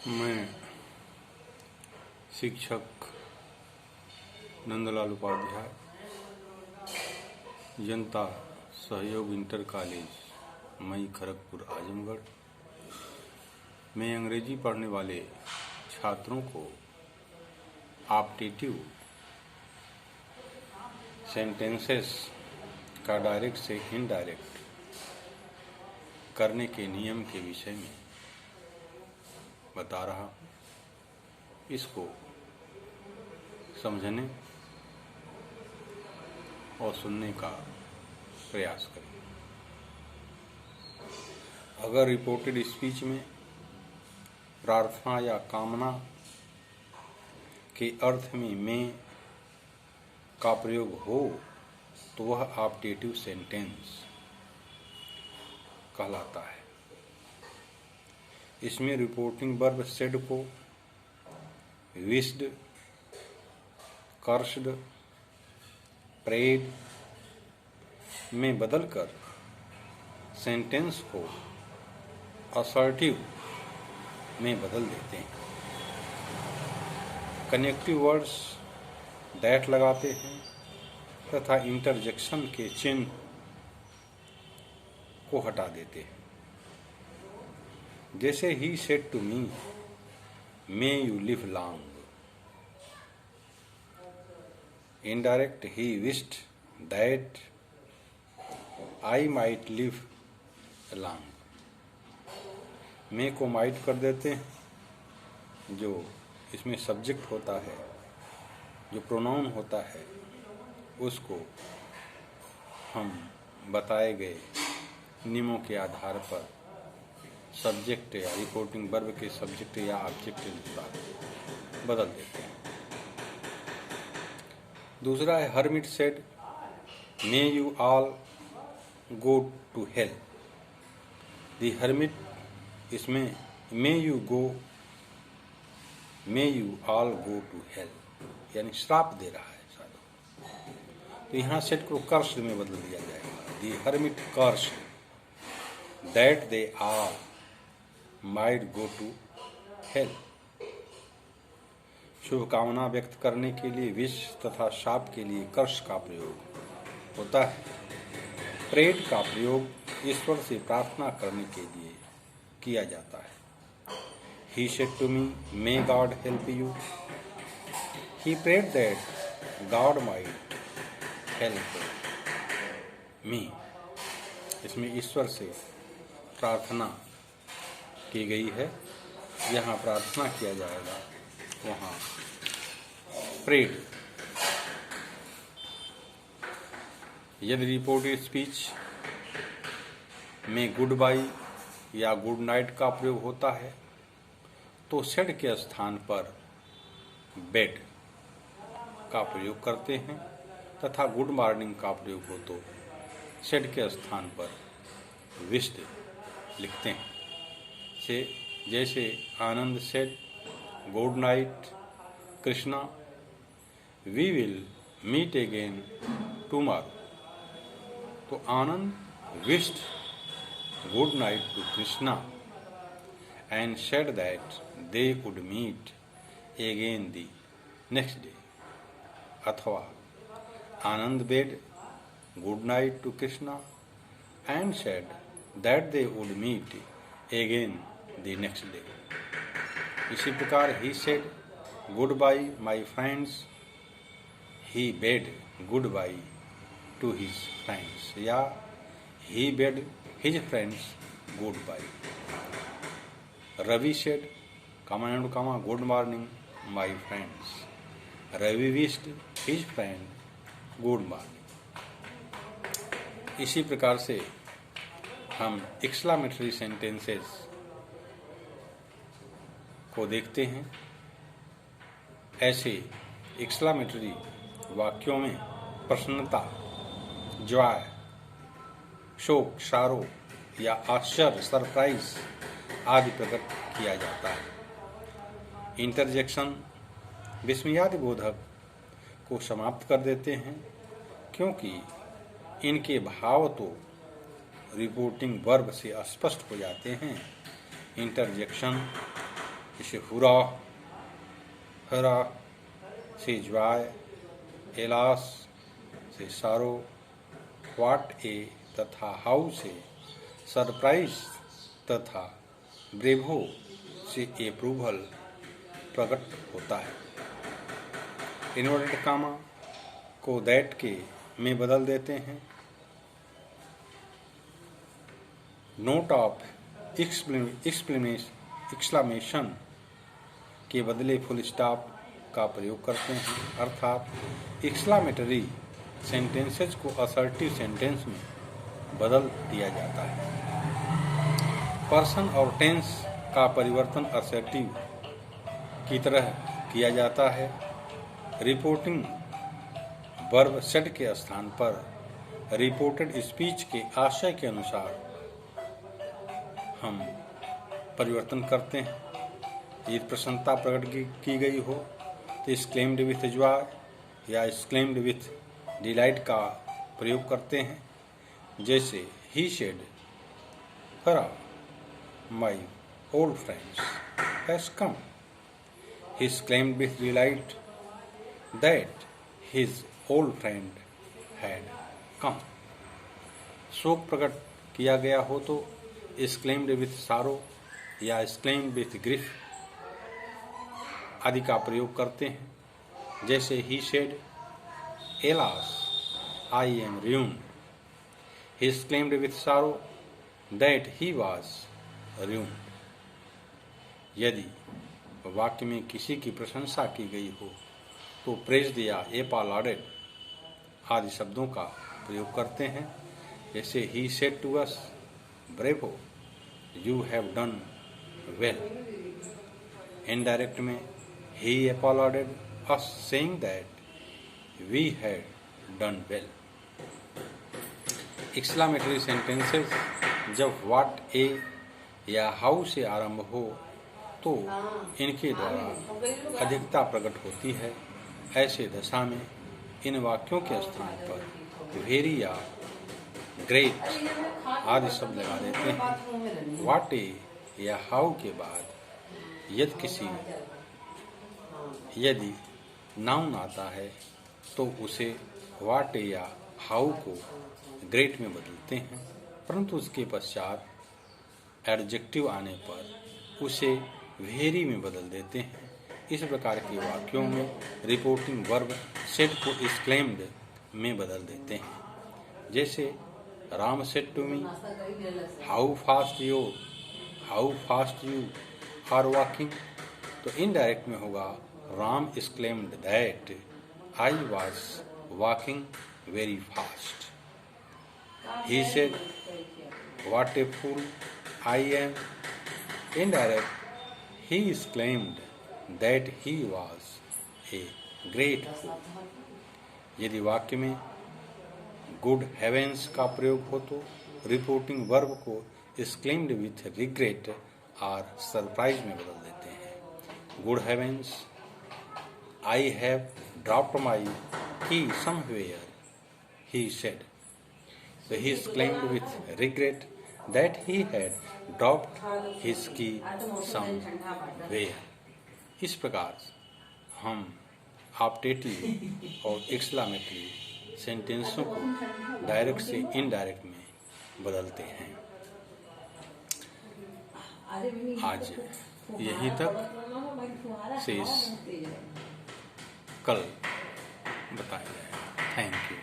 मैं शिक्षक नंदलाल उपाध्याय, जनता सहयोग इंटर कॉलेज मई खड़गपुर आजमगढ़ में अंग्रेजी पढ़ने वाले छात्रों को ऑप्टेटिव सेंटेंसेस का डायरेक्ट से इनडायरेक्ट करने के नियम के विषय में बता रहा। इसको समझने और सुनने का प्रयास करें। अगर रिपोर्टेड स्पीच में प्रार्थना या कामना के अर्थ में मैं का प्रयोग हो तो वह ऑप्टेटिव सेंटेंस कहलाता है। इसमें रिपोर्टिंग वर्ब सेड को विश्ड, कर्स्ड, प्रेड में बदलकर सेंटेंस को असर्टिव में बदल देते हैं। कनेक्टिव वर्ड्स दैट लगाते हैं तथा इंटरजेक्शन के चिन्ह को हटा देते हैं। जैसे he said to me may you live long, indirect he wished that I might live long. May को माइट कर देते हैं, जो इसमें सब्जेक्ट होता है, जो प्रोनाउन होता है, उसको हम बताए गए नियमों के आधार पर सब्जेक्ट या रिपोर्टिंग वर्ब के सब्जेक्ट या ऑब्जेक्ट के अनुसार बदल देते हैं। दूसरा है hermit said may you all go to hell. The hermit, इसमें may you all go to hell यानी श्राप दे रहा है साधु। तो यहाँ सेड को कर्स में बदल दिया जाएगा। The hermit curse that they all might go to hell. शुभकामना व्यक्त करने के लिए विश तथा शाप के लिए कर्स का प्रयोग होता है। प्रेड का प्रयोग ईश्वर से प्रार्थना करने के लिए किया जाता है। He said to me, may God help you. He prayed that God might help me. इसमें ईश्वर से प्रार्थना की गई है। यहाँ प्रार्थना किया जाएगा, वहाँ प्रेड। यदि रिपोर्टेड स्पीच में गुड बाई या गुड नाइट का प्रयोग होता है तो सेड के स्थान पर बेड का प्रयोग करते हैं तथा गुड मॉर्निंग का प्रयोग हो तो सेड के स्थान पर विश्ड लिखते हैं। जैसे Anand said good night Krishna, we will meet again tomorrow. तो Anand wished good night to Krishna and said that they would meet again the next day. अथवा आनंद bade good night to Krishna and said that they would meet again the next day. इसी प्रकार he said goodbye my friends, he bade goodbye to his friends या he bade his friends goodbye. Ravi said, comma and comma, good morning, my friends. Ravi wished his friend good morning. इसी प्रकार से हम exclamatory sentences को देखते हैं। ऐसे exclamatory वाक्यों में प्रसन्नता, जॉय, शोक, सारो या आश्चर्य, सरप्राइज आदि प्रकट किया जाता है। इंटरजेक्शन विस्मयादि बोधक को समाप्त कर देते हैं, क्योंकि इनके भाव तो रिपोर्टिंग वर्ब से स्पष्ट हो जाते हैं। इंटरजेक्शन जैसे हुरा, हरा से जॉय, एलास से सारो, व्हाट ए तथा हाउ से सरप्राइज तथा ब्रेवो से अप्रूवल प्रकट होता है। इन्वर्टेड कामा को दैट के में बदल देते हैं। नोट ऑफ एक्सक्लेमेशन के बदले फुल स्टॉप का प्रयोग करते हैं, अर्थात एक्सक्लामेटरी सेंटेंसेज को असर्टिव सेंटेंस में बदल दिया जाता है। पर्सन और टेंस का परिवर्तन असर्टिव की तरह किया जाता है। रिपोर्टिंग वर्ब सेड के स्थान पर रिपोर्टेड स्पीच के आशय के अनुसार हम परिवर्तन करते हैं। यदि प्रसन्नता प्रकट की गई हो तो एक्सक्लेम्ड विथ जॉय या एक्सक्लेम्ड विथ डिलाइट का प्रयोग करते हैं। जैसे ही सेड, हरा my old friends has come. He exclaimed with delight that his old friend had come. शोक प्रकट किया गया हो तो एक्सक्लेम्ड विथ सारो या एक्सक्लेम्ड विथ ग्रिफ आदि का प्रयोग करते हैं। जैसे he said, alas I am ruined. He exclaimed with sorrow that he was ruined. यदि वाक्य में किसी की प्रशंसा की गई हो तो प्रेज्ड या एपालॉडेड आदि शब्दों का प्रयोग करते हैं। जैसे he said to us, bravo, you have done well. Indirect में he applauded us saying that we had done well. Exclamatory sentences जब व्हाट ए या हाउ से आरंभ हो तो इनके द्वारा अधिकता प्रकट होती है। ऐसे दशा में इन वाक्यों के स्थान पर वेरी या ग्रेट आदि शब्द लगा देते हैं। व्हाट ए या हाउ के बाद यदि नाउन आता है तो उसे व्हाट या हाउ को ग्रेट में बदलते हैं, परंतु उसके पश्चात एडजेक्टिव आने पर उसे वेरी में बदल देते हैं। इस प्रकार के वाक्यों में रिपोर्टिंग वर्ब सेड को एक्सक्लेम्ड में बदल देते हैं। जैसे Ram said to me, how fast you are walking. तो इनडायरेक्ट में होगा Ram exclaimed that I was walking very fast. He said, what a fool I am. Indirect, he exclaimed that he was a great fool. यदि वाक्य में good heaven's का प्रयोग हो तो रिपोर्टिंग वर्ब को exclaimed with regret और सरप्राइज में बदल देते हैं। Good heavens, I have dropped my key somewhere, he said. So he exclaimed with regret that he had dropped his key somewhere. इस प्रकार हम ऑप्टेटिव और एक्सक्लामेटरी सेंटेंसों को डायरेक्ट से इनडायरेक्ट में बदलते हैं। आज यहीं तक शेष कल बताया जाएगा। Thank you.